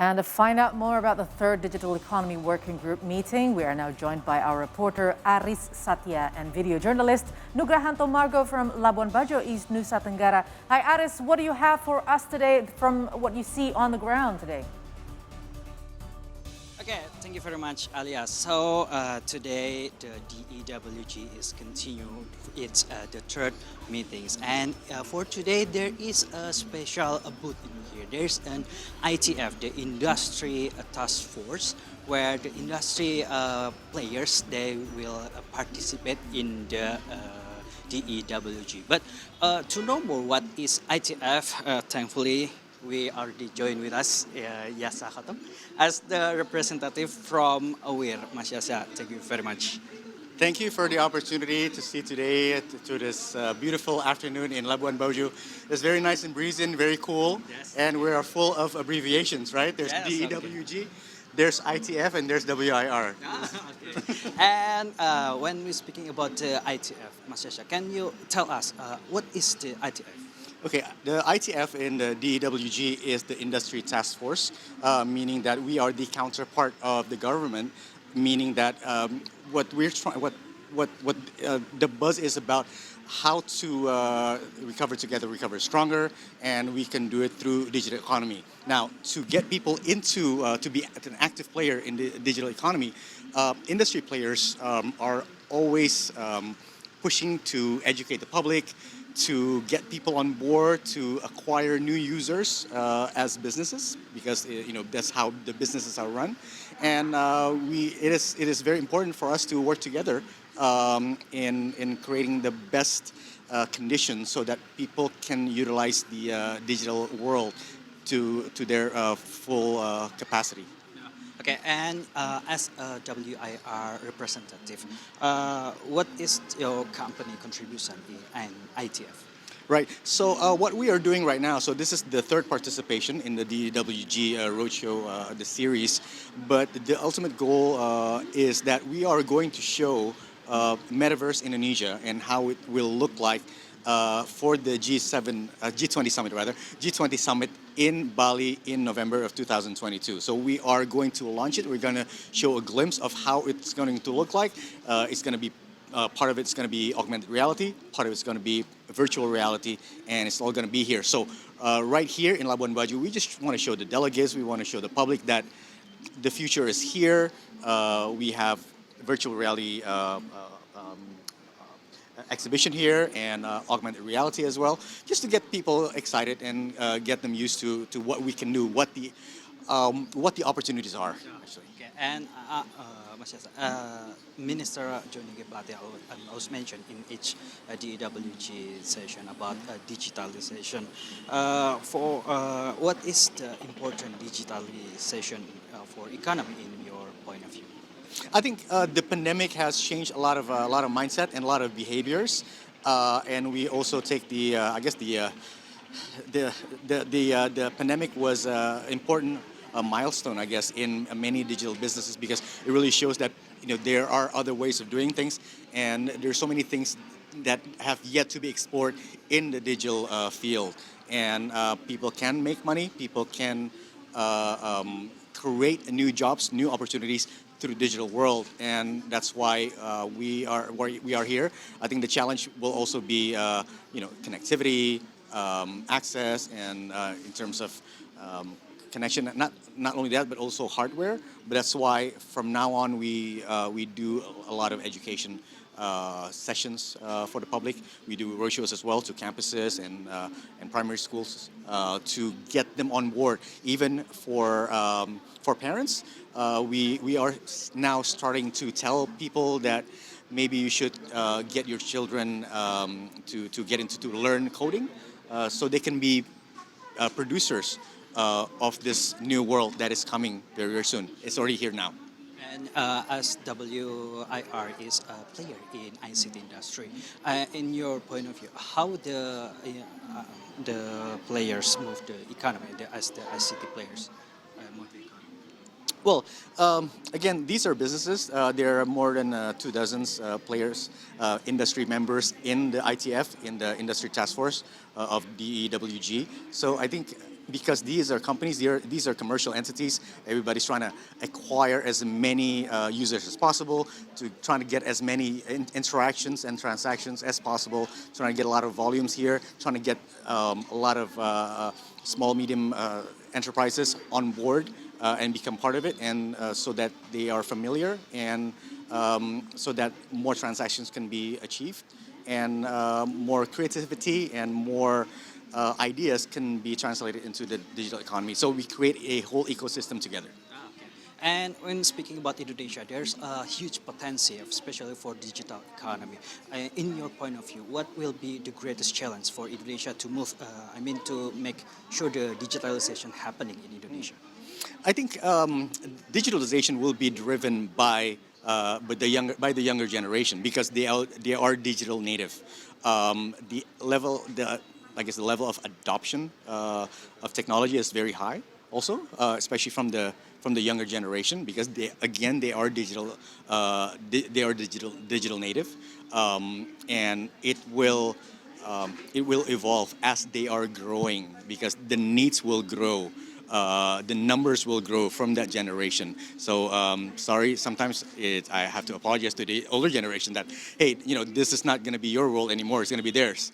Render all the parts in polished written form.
And to find out more about the third Digital Economy Working Group meeting, we are now joined by our reporter Aris Satya and video journalist Nugrahanto Margo from Labuan Bajo, East Nusa Tenggara. Hi Aris, what do you have for us today from what you see on the ground today? Okay, thank you very much, Alias. So today the DEWG is continuing its the third meetings, and for today there is a special booth in here. There's an ITF, the Industry Task Force, where the industry players they will participate in the DEWG. But to know more what is ITF, thankfully we already joined with us, Yasa Khatam, as the representative from AWIR. Mas Yasa, thank you very much. Thank you for the opportunity to see today to this beautiful afternoon in Labuan Bajo. It's very nice and breezy, very cool, Yes. and we are full of abbreviations, right? There's Yes, DEWG, there's ITF, and there's WIR. Okay. And when we're speaking about the ITF, Mas Yasa, can you tell us what is the ITF? Okay, the ITF in the DEWG is the Industry Task Force, meaning that we are the counterpart of the government, meaning that what we're trying, what the buzz is about how to recover together, recover stronger, and we can do it through digital economy. Now, to get people into to be an active player in the digital economy, industry players are always pushing to educate the public, to get people on board, to acquire new users as businesses, because that's how the businesses are run, and it is very important for us to work together in creating the best conditions so that people can utilize the digital world to their full capacity. Okay, and as a WIR representative, what is your company contribution in ITF? Right. So what we are doing right now, so this is the third participation in the DWG Roadshow, the series, but the ultimate goal is that we are going to show Metaverse Indonesia and how it will look like for the G20 summit rather, G20 summit in Bali in November of 2022. So we are going to launch it. We're going to show a glimpse of how it's going to look like. It's going to be part of it's going to be augmented reality, part of it's going to be virtual reality, and it's all going to be here. So right here in Labuan Bajo, we just want to show the delegates, we want to show the public that the future is here. We have virtual reality exhibition here and augmented reality as well, just to get people excited and get them used to what we can do, what the opportunities are actually. Okay, and Mas Yasa, Minister Johnny G. Plate also mentioned in each DEWG session about digitalization. For what is the important digitalization for economy in your point of view? I think the pandemic has changed a lot of mindset and a lot of behaviors, and we also take the the pandemic was important milestone, I guess, in many digital businesses, because it really shows that there are other ways of doing things, and there's so many things that have yet to be explored in the digital field, and people can make money, people can create new jobs, new opportunities through the digital world, and that's why we are here. I think the challenge will also be connectivity, access, and in terms of connection. Not only that, but also hardware. But that's why from now on we do a lot of education sessions for the public. We do roadshows as well to campuses and primary schools to get them on board. Even for parents, we are now starting to tell people that maybe you should get your children to get into to learn coding, so they can be producers of this new world that is coming very, very soon. It's already here now. And as WIR is a player in ICT industry, in your point of view, how the players move the economy as the ICT players move the economy? Well, again, these are businesses. There are more than 24 players, industry members in the ITF, in the Industry Task Force of DEWG. So I think because these are companies, these are commercial entities. Everybody's trying to acquire as many users as possible, to trying to get as many interactions and transactions as possible, trying to get a lot of volumes here, trying to get a lot of small, medium enterprises on board and become part of it, and so that they are familiar, and so that more transactions can be achieved, and more creativity and more ideas can be translated into the digital economy. So we create a whole ecosystem together. Okay. And when speaking about Indonesia, there's a huge potential, especially for digital economy. In your point of view, what will be the greatest challenge for Indonesia to move? To make sure the digitalization happening in Indonesia. I think digitalization will be driven by the younger generation, because they are digital native. The level the I guess the level of adoption of technology is very high, also, especially from the younger generation, because they are digital native, and it will evolve as they are growing, because the needs will grow, the numbers will grow from that generation. So sorry, sometimes I have to apologize to the older generation that, hey, this is not going to be your role anymore. It's going to be theirs.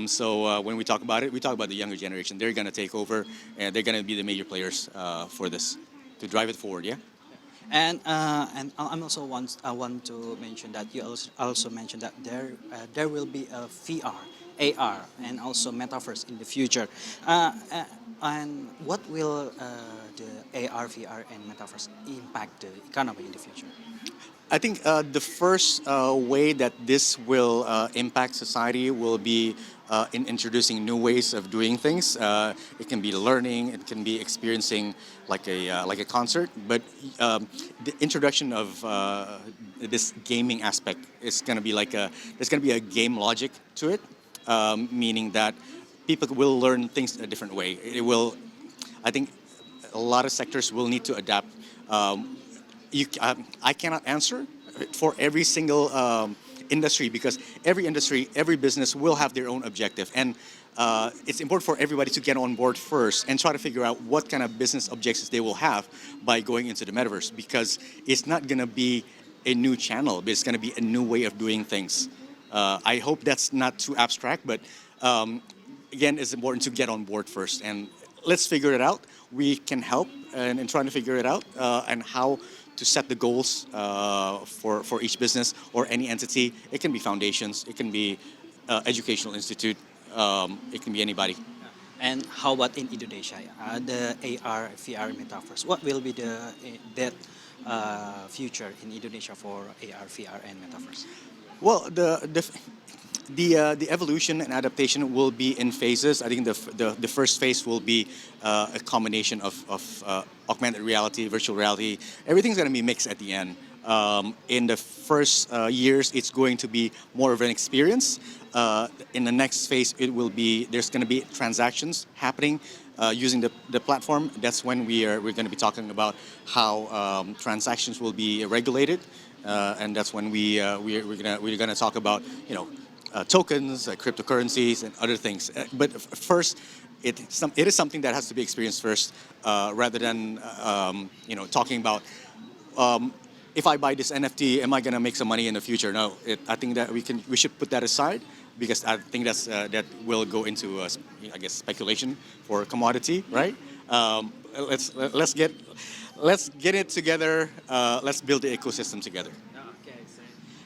So when we talk about it, we talk about the younger generation. They're going to take over, and they're going to be the major players for this to drive it forward. Yeah. And I'm also I want to mention that you also mentioned that there will be a VR, AR, and also metaverse in the future. And what will the AR, VR, and metaverse impact the economy in the future? I think the first way that this will impact society will be in introducing new ways of doing things. It can be learning, it can be experiencing like a concert, but the introduction of this gaming aspect is going to be there's going to be a game logic to it, meaning that people will learn things a different way. I think a lot of sectors will need to adapt. I cannot answer for every single industry, because every business will have their own objective, and it's important for everybody to get on board first and try to figure out what kind of business objectives they will have by going into the metaverse, because it's not going to be a new channel, but it's going to be a new way of doing things. I hope that's not too abstract, but again, it's important to get on board first, and let's figure it out. We can help in trying to figure it out, and how to set the goals for each business or any entity. It can be foundations, it can be educational institute, it can be anybody. And how about in Indonesia, the AR, VR, metaverse? What will be that future in Indonesia for AR, VR, and metaverse? Well, the evolution and adaptation will be in phases. I think the first phase will be a combination of augmented reality, virtual reality. Everything's going to be mixed at the end. In the first years, it's going to be more of an experience. In the next phase, there's going to be transactions happening using the platform. That's when we're going to be talking about how transactions will be regulated, and that's when we're gonna talk about tokens, cryptocurrencies, and other things. But first, it is something that has to be experienced first, rather than talking about if I buy this NFT, am I going to make some money in the future? No, I think that we should put that aside, because I think that will go into I guess speculation for a commodity, right? Let's get it together. Let's build the ecosystem together. Okay,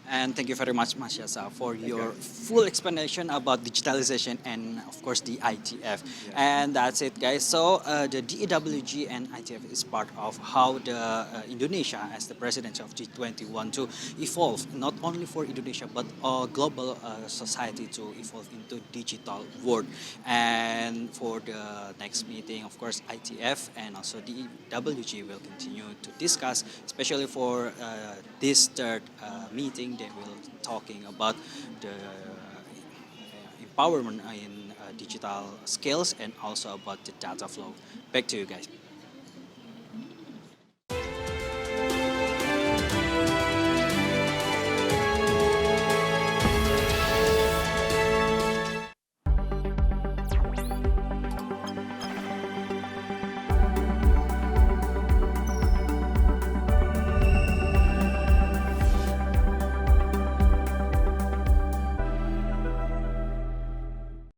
and thank you very much, Mas Yasa, for your full explanation about digitalization and, of course, the ITF. And that's it, guys. So the DEWG and ITF is part of how the Indonesia, as the president of G20, want to evolve, not only for Indonesia, but global society to evolve into digital world. And for the next meeting, of course, ITF and also DEWG will continue to discuss, especially for this third meeting. They will talking about the empowerment in digital skills and also about the data flow. Back to you guys.